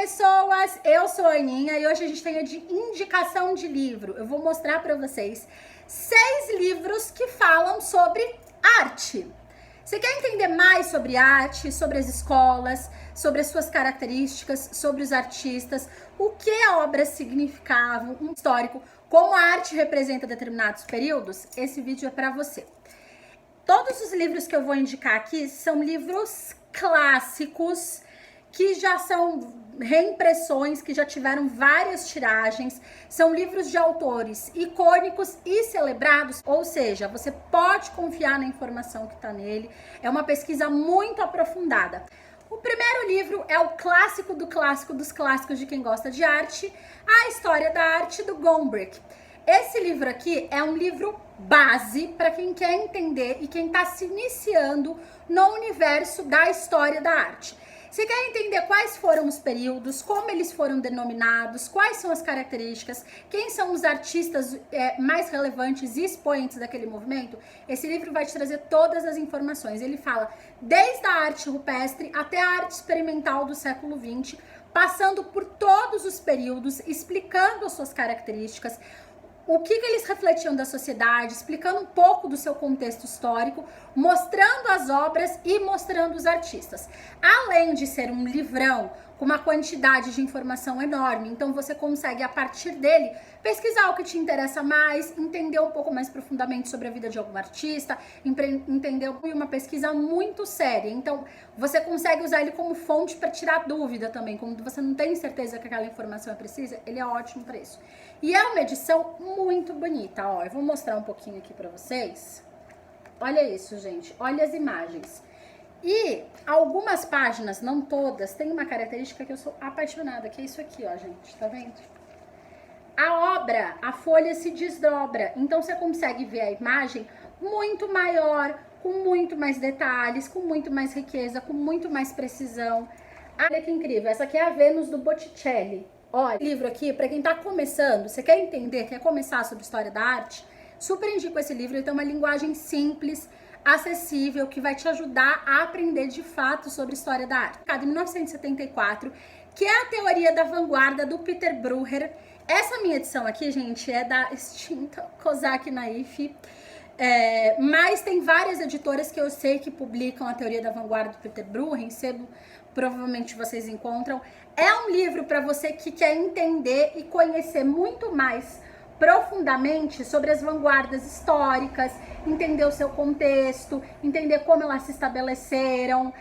pessoas, eu sou a Aninha e hoje a gente tem a indicação de livro. Eu vou mostrar para vocês 6 livros que falam sobre arte. Você quer entender mais sobre arte, sobre as escolas, sobre as suas características, sobre os artistas, o que a obra significava, um histórico, como a arte representa determinados períodos? Esse vídeo é para você. Todos os livros que eu vou indicar aqui são livros clássicos, que já são reimpressões, que já tiveram várias tiragens, são livros de autores icônicos e celebrados, ou seja, você pode confiar na informação que está nele, é uma pesquisa muito aprofundada. O primeiro livro é o clássico do clássico dos clássicos de quem gosta de arte, A História da Arte, do Gombrich. Esse livro aqui é um livro base para quem quer entender e quem está se iniciando no universo da história da arte. Você quer entender quais foram os períodos, como eles foram denominados, quais são as características, quem são os artistas mais relevantes e expoentes daquele movimento? Esse livro vai te trazer todas as informações. Ele fala desde a arte rupestre até a arte experimental do século XX, passando por todos os períodos, explicando as suas características, o que eles refletiam da sociedade, explicando um pouco do seu contexto histórico, mostrando as obras e mostrando os artistas. Além de ser um livrão com uma quantidade de informação enorme, então você consegue, a partir dele, pesquisar o que te interessa mais, entender um pouco mais profundamente sobre a vida de algum artista, entender uma pesquisa muito séria. Então, você consegue usar ele como fonte para tirar dúvida também. Quando você não tem certeza que aquela informação é precisa, ele é ótimo para isso. E é uma edição muito bonita, ó. Eu vou mostrar um pouquinho aqui para vocês. Olha isso, gente. Olha as imagens. E algumas páginas, não todas, tem uma característica que eu sou apaixonada, que é isso aqui, ó, gente. Tá vendo? A obra, a folha se desdobra, então você consegue ver a imagem muito maior, com muito mais detalhes, com muito mais riqueza, com muito mais precisão. Olha que incrível, essa aqui é a Vênus do Botticelli. Olha, livro aqui, para quem tá começando, você quer entender, quer começar sobre história da arte, super indico esse livro. Ele tem uma linguagem simples, acessível, que vai te ajudar a aprender de fato sobre história da arte. Em 1974, que é a teoria da vanguarda do Peter Bruegel. Essa minha edição aqui, gente, é da extinta Kozak Naif, mas tem várias editoras que eu sei que publicam a teoria da vanguarda do Peter Bruegel, sebo, provavelmente vocês encontram. É um livro para você que quer entender e conhecer muito mais profundamente sobre as vanguardas históricas, entender o seu contexto, entender como elas se estabeleceram,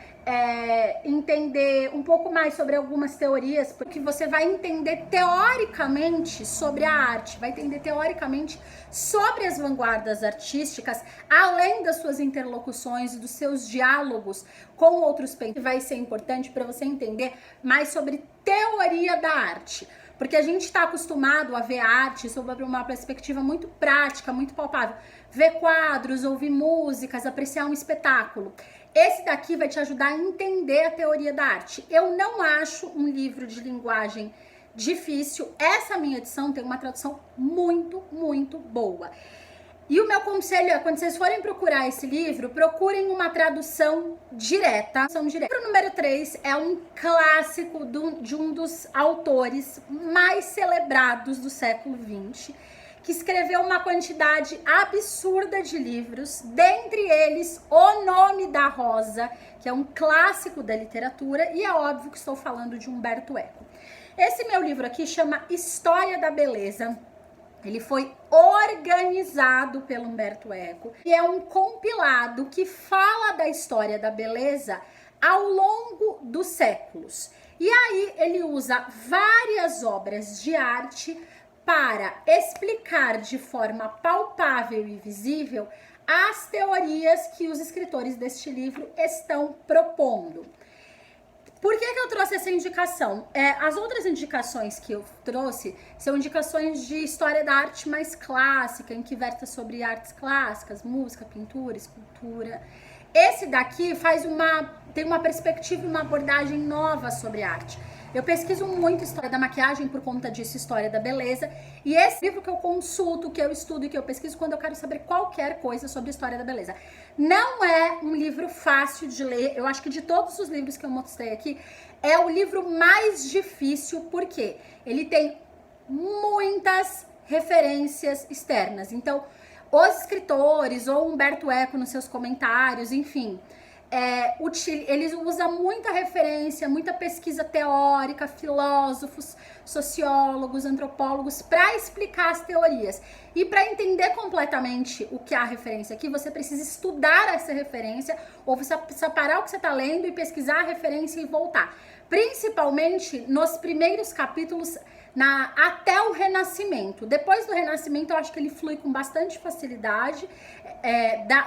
entender um pouco mais sobre algumas teorias, porque você vai entender teoricamente sobre a arte, vai entender teoricamente sobre as vanguardas artísticas, além das suas interlocuções e dos seus diálogos com outros pensadores. Vai ser importante para você entender mais sobre teoria da arte. Porque a gente está acostumado a ver arte sob uma perspectiva muito prática, muito palpável. Ver quadros, ouvir músicas, apreciar um espetáculo. Esse daqui vai te ajudar a entender a teoria da arte. Eu não acho um livro de linguagem difícil. Essa minha edição tem uma tradução muito, muito boa. E o meu conselho é, quando vocês forem procurar esse livro, procurem uma tradução direta. O livro número 3 é um clássico de um dos autores mais celebrados do século XX, que escreveu uma quantidade absurda de livros, dentre eles O Nome da Rosa, que é um clássico da literatura, e é óbvio que estou falando de Umberto Eco. Esse meu livro aqui chama História da Beleza. Ele foi organizado pelo Umberto Eco e é um compilado que fala da história da beleza ao longo dos séculos. E aí ele usa várias obras de arte para explicar de forma palpável e visível as teorias que os escritores deste livro estão propondo. Por que eu trouxe essa indicação? As outras indicações que eu trouxe são indicações de história da arte mais clássica, em que versa sobre artes clássicas, música, pintura, escultura. Esse daqui tem uma perspectiva e uma abordagem nova sobre arte. Eu pesquiso muito história da maquiagem por conta disso, história da beleza. E esse livro que eu consulto, que eu estudo e que eu pesquiso quando eu quero saber qualquer coisa sobre história da beleza. Não é um livro fácil de ler. Eu acho que de todos os livros que eu mostrei aqui, é o livro mais difícil, porque ele tem muitas referências externas. Então, os escritores, ou Humberto Eco nos seus comentários, enfim, eles usam muita referência, muita pesquisa teórica, filósofos, sociólogos, antropólogos, para explicar as teorias. E para entender completamente o que é a referência aqui, você precisa estudar essa referência, ou você precisa parar o que você está lendo e pesquisar a referência e voltar. Principalmente nos primeiros capítulos, até o Renascimento. Depois do Renascimento, eu acho que ele flui com bastante facilidade.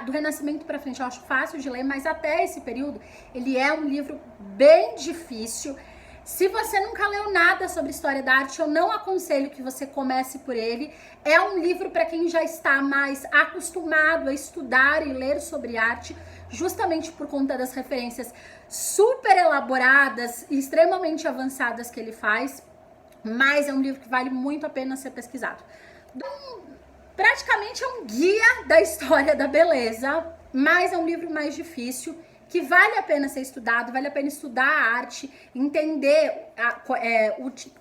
Do Renascimento para frente, eu acho fácil de ler, mas até esse período, ele é um livro bem difícil. Se você nunca leu nada sobre história da arte, eu não aconselho que você comece por ele. É um livro para quem já está mais acostumado a estudar e ler sobre arte, justamente por conta das referências super elaboradas e extremamente avançadas que ele faz. Mas é um livro que vale muito a pena ser pesquisado. Então, praticamente é um guia da história da beleza, mas é um livro mais difícil, que vale a pena ser estudado, vale a pena estudar a arte, entender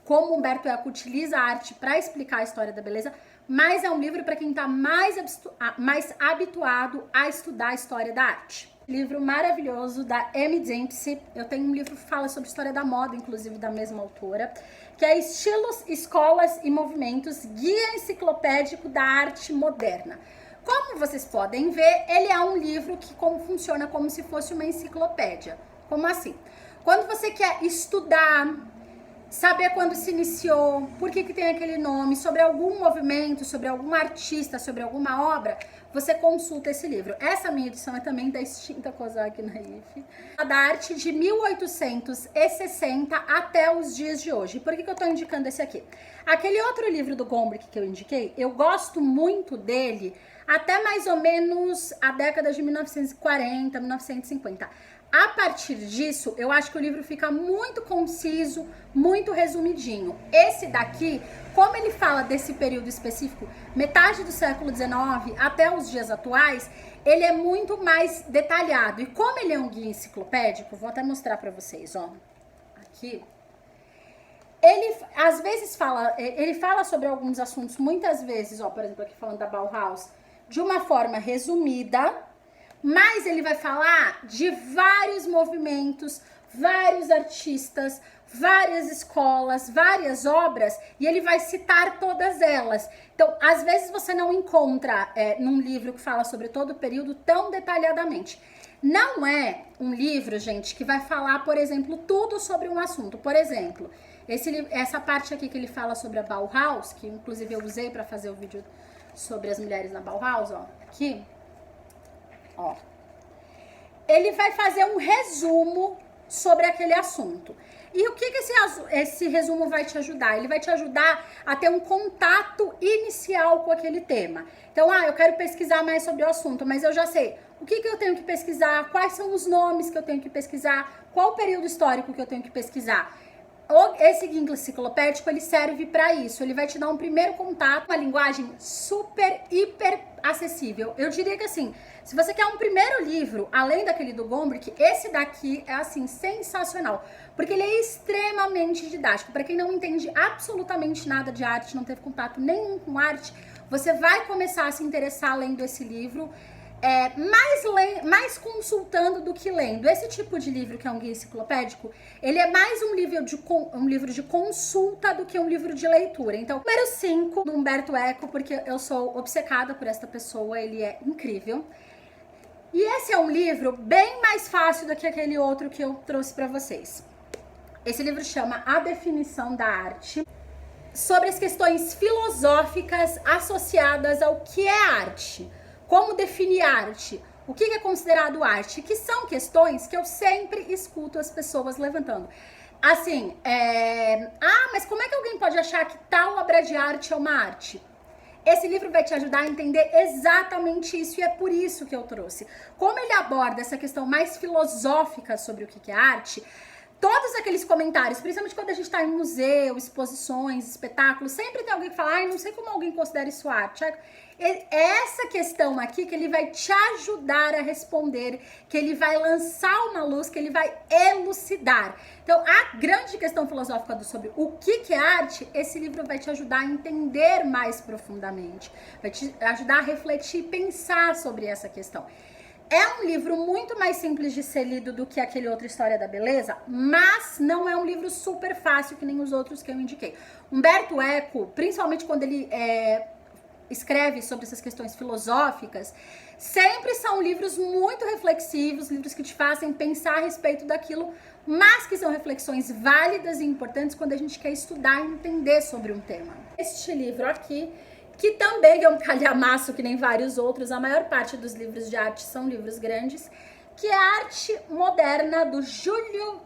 como Humberto Eco utiliza a arte para explicar a história da beleza, mas é um livro para quem está mais habituado a estudar a história da arte. Livro maravilhoso da Amy Dempsey. Eu tenho um livro que fala sobre história da moda, inclusive da mesma autora, que é Estilos, Escolas e Movimentos, Guia Enciclopédico da Arte Moderna. Como vocês podem ver, ele é um livro que funciona como se fosse uma enciclopédia. Como assim? Quando você quer estudar, saber quando se iniciou, por que tem aquele nome, sobre algum movimento, sobre algum artista, sobre alguma obra, você consulta esse livro. Essa minha edição é também da extinta Kozak Naif, da arte de 1860 até os dias de hoje. Por que eu estou indicando esse aqui? Aquele outro livro do Gombrich que eu indiquei, eu gosto muito dele até mais ou menos a década de 1940, 1950. A partir disso, eu acho que o livro fica muito conciso, muito resumidinho. Esse daqui, como ele fala desse período específico, metade do século XIX até os dias atuais, ele é muito mais detalhado. E como ele é um guia enciclopédico, vou até mostrar para vocês, ó. Aqui. Ele, às vezes, ele fala sobre alguns assuntos, muitas vezes, ó, por exemplo, aqui falando da Bauhaus, de uma forma resumida, mas ele vai falar de vários movimentos, vários artistas, várias escolas, várias obras, e ele vai citar todas elas. Então, às vezes você não encontra num livro que fala sobre todo o período tão detalhadamente. Não é um livro, gente, que vai falar, por exemplo, tudo sobre um assunto. Por exemplo, essa parte aqui que ele fala sobre a Bauhaus, que inclusive eu usei para fazer o vídeo sobre as mulheres na Bauhaus, ó, aqui. Ó, ele vai fazer um resumo sobre aquele assunto. E o que esse resumo vai te ajudar? Ele vai te ajudar a ter um contato inicial com aquele tema. Então, eu quero pesquisar mais sobre o assunto, mas eu já sei o que eu tenho que pesquisar, quais são os nomes que eu tenho que pesquisar, qual o período histórico que eu tenho que pesquisar. Esse guia enciclopédico, ele serve para isso. Ele vai te dar um primeiro contato, uma linguagem super, hiper acessível. Eu diria que assim, se você quer um primeiro livro, além daquele do Gombrich, esse daqui é assim, sensacional. Porque ele é extremamente didático. Para quem não entende absolutamente nada de arte, não teve contato nenhum com arte, você vai começar a se interessar lendo esse livro. Mais consultando do que lendo. Esse tipo de livro, que é um guia enciclopédico, ele é mais um livro de consulta do que um livro de leitura. Então, número 5, do Humberto Eco, porque eu sou obcecada por esta pessoa, ele é incrível. E esse é um livro bem mais fácil do que aquele outro que eu trouxe para vocês. Esse livro chama A Definição da Arte, sobre as questões filosóficas associadas ao que é arte. Como definir arte? O que é considerado arte? Que são questões que eu sempre escuto as pessoas levantando. Assim, mas como é que alguém pode achar que tal obra de arte é uma arte? Esse livro vai te ajudar a entender exatamente isso, e é por isso que eu trouxe. Como ele aborda essa questão mais filosófica sobre o que é arte, todos aqueles comentários, principalmente quando a gente tá em museu, exposições, espetáculos, sempre tem alguém que fala, ai, não sei como alguém considera isso arte. É essa questão aqui que ele vai te ajudar a responder, que ele vai lançar uma luz, que ele vai elucidar. Então, a grande questão filosófica sobre o que é arte, esse livro vai te ajudar a entender mais profundamente, vai te ajudar a refletir e pensar sobre essa questão. É um livro muito mais simples de ser lido do que aquele outro História da Beleza, mas não é um livro super fácil que nem os outros que eu indiquei. Humberto Eco, principalmente quando ele escreve sobre essas questões filosóficas, sempre são livros muito reflexivos, livros que te fazem pensar a respeito daquilo, mas que são reflexões válidas e importantes quando a gente quer estudar e entender sobre um tema. Este livro aqui, que também é um calhamaço que nem vários outros, a maior parte dos livros de arte são livros grandes, que é a Arte Moderna do Giulio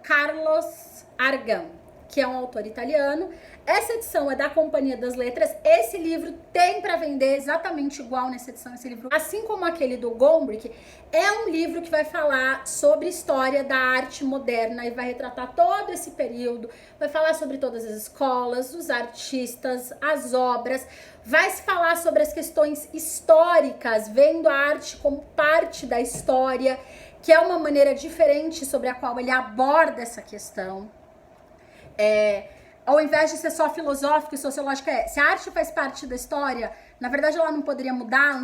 Carlos Argan, que é um autor italiano. Essa edição é da Companhia das Letras. Esse livro tem para vender exatamente igual nessa edição. Esse livro, assim como aquele do Gombrich, é um livro que vai falar sobre história da arte moderna e vai retratar todo esse período, vai falar sobre todas as escolas, os artistas, as obras, vai se falar sobre as questões históricas, vendo a arte como parte da história, que é uma maneira diferente sobre a qual ele aborda essa questão. Ao invés de ser só filosófico e sociológico, se a arte faz parte da história, na verdade ela não poderia mudar,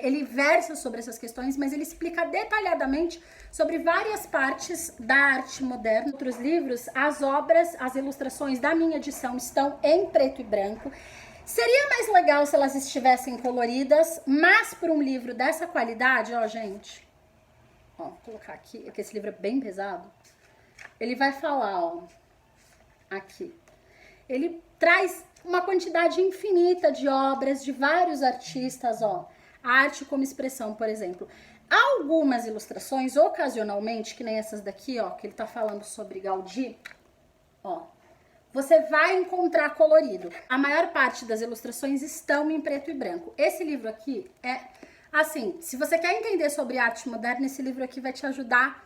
ele versa sobre essas questões, mas ele explica detalhadamente sobre várias partes da arte moderna. Em outros livros, as obras, as ilustrações da minha edição estão em preto e branco. Seria mais legal se elas estivessem coloridas, mas por um livro dessa qualidade, ó, gente, ó, vou colocar aqui, porque esse livro é bem pesado, ele vai falar, ó, aqui. Ele traz uma quantidade infinita de obras de vários artistas, ó. A arte como expressão, por exemplo. Algumas ilustrações, ocasionalmente, que nem essas daqui, ó, que ele tá falando sobre Gaudí, ó, você vai encontrar colorido. A maior parte das ilustrações estão em preto e branco. Esse livro aqui é, assim, se você quer entender sobre arte moderna, esse livro aqui vai te ajudar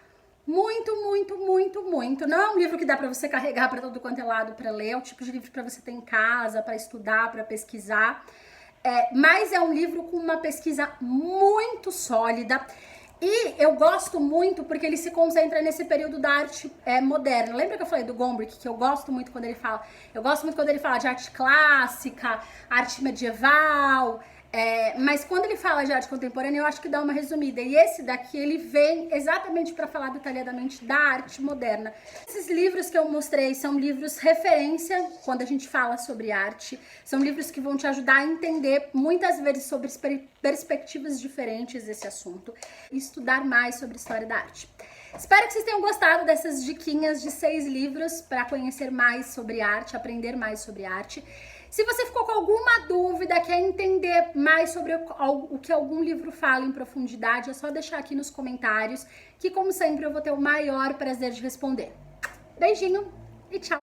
muito, muito, muito, muito. Não é um livro que dá pra você carregar pra todo quanto é lado pra ler, é o tipo de livro pra você ter em casa, pra estudar, pra pesquisar. Mas é um livro com uma pesquisa muito sólida. E eu gosto muito porque ele se concentra nesse período da arte moderna. Lembra que eu falei do Gombrich, que eu gosto muito quando ele fala? Eu gosto muito quando ele fala de arte clássica, arte medieval. Mas quando ele fala de arte contemporânea, eu acho que dá uma resumida. E esse daqui, ele vem exatamente para falar detalhadamente da arte moderna. Esses livros que eu mostrei são livros referência quando a gente fala sobre arte. São livros que vão te ajudar a entender muitas vezes sobre perspectivas diferentes desse assunto e estudar mais sobre a história da arte. Espero que vocês tenham gostado dessas diquinhas de 6 livros para conhecer mais sobre arte, aprender mais sobre arte. Se você ficou com alguma dúvida, quer entender mais sobre o que algum livro fala em profundidade, é só deixar aqui nos comentários, que como sempre eu vou ter o maior prazer de responder. Beijinho e tchau!